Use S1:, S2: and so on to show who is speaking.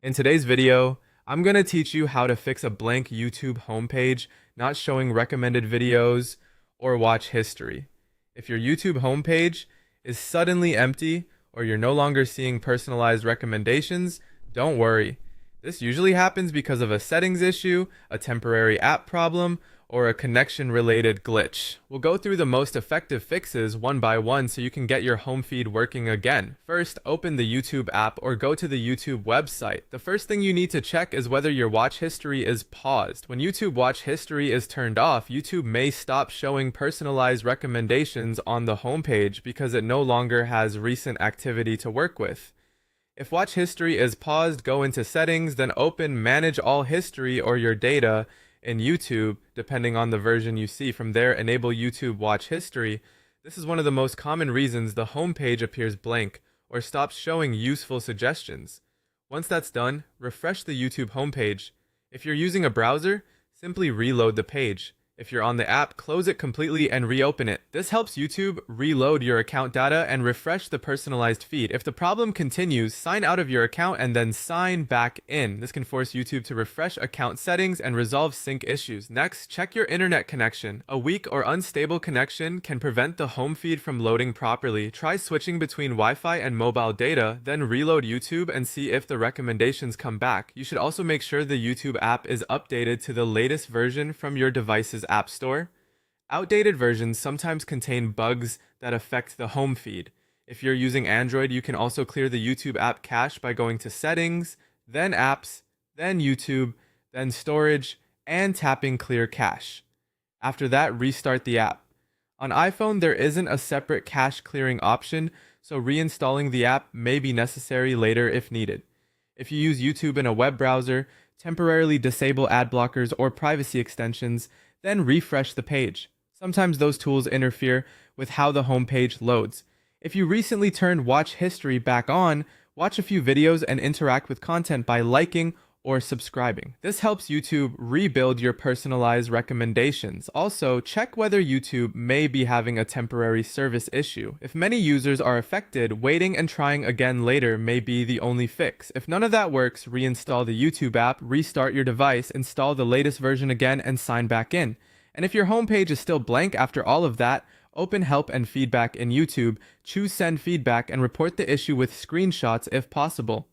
S1: In today's video, I'm going to teach you how to fix a blank YouTube homepage not showing recommended videos or watch history. If your YouTube homepage is suddenly empty or you're no longer seeing personalized recommendations, don't worry. This usually happens because of a settings issue, a temporary app problem, or a connection-related glitch. We'll go through the most effective fixes one by one so you can get your home feed working again. First, open the YouTube app or go to the YouTube website. The first thing you need to check is whether your watch history is paused. When YouTube watch history is turned off, YouTube may stop showing personalized recommendations on the homepage because it no longer has recent activity to work with. If watch history is paused, go into settings, then open manage all history or your data in YouTube, depending on the version you see. From there, enable YouTube watch history. This is one of the most common reasons the homepage appears blank or stops showing useful suggestions. Once that's done, refresh the YouTube homepage. If you're using a browser, simply reload the page. If you're on the app, close it completely and reopen it. This helps YouTube reload your account data and refresh the personalized feed. If the problem continues, sign out of your account and then sign back in. This can force YouTube to refresh account settings and resolve sync issues. Next, check your internet connection. A weak or unstable connection can prevent the home feed from loading properly. Try switching between Wi-Fi and mobile data, then reload YouTube and see if the recommendations come back. You should also make sure the YouTube app is updated to the latest version from your device's App Store. Outdated versions sometimes contain bugs that affect the home feed. If you're using Android, you can also clear the YouTube app cache by going to Settings, then Apps, then YouTube, then Storage, and tapping Clear Cache. After that, restart the app. On iPhone, there isn't a separate cache clearing option, so reinstalling the app may be necessary later if needed. If you use YouTube in a web browser, temporarily disable ad blockers or privacy extensions, then refresh the page. Sometimes those tools interfere with how the homepage loads. If you recently turned watch history back on, watch a few videos and interact with content by liking or subscribing. This helps YouTube rebuild your personalized recommendations. Also, check whether YouTube may be having a temporary service issue. If many users are affected, waiting and trying again later may be the only fix. If none of that works, reinstall the YouTube app, restart your device, install the latest version again, and sign back in. And if your homepage is still blank after all of that, open Help and Feedback in YouTube, choose Send Feedback, and report the issue with screenshots if possible.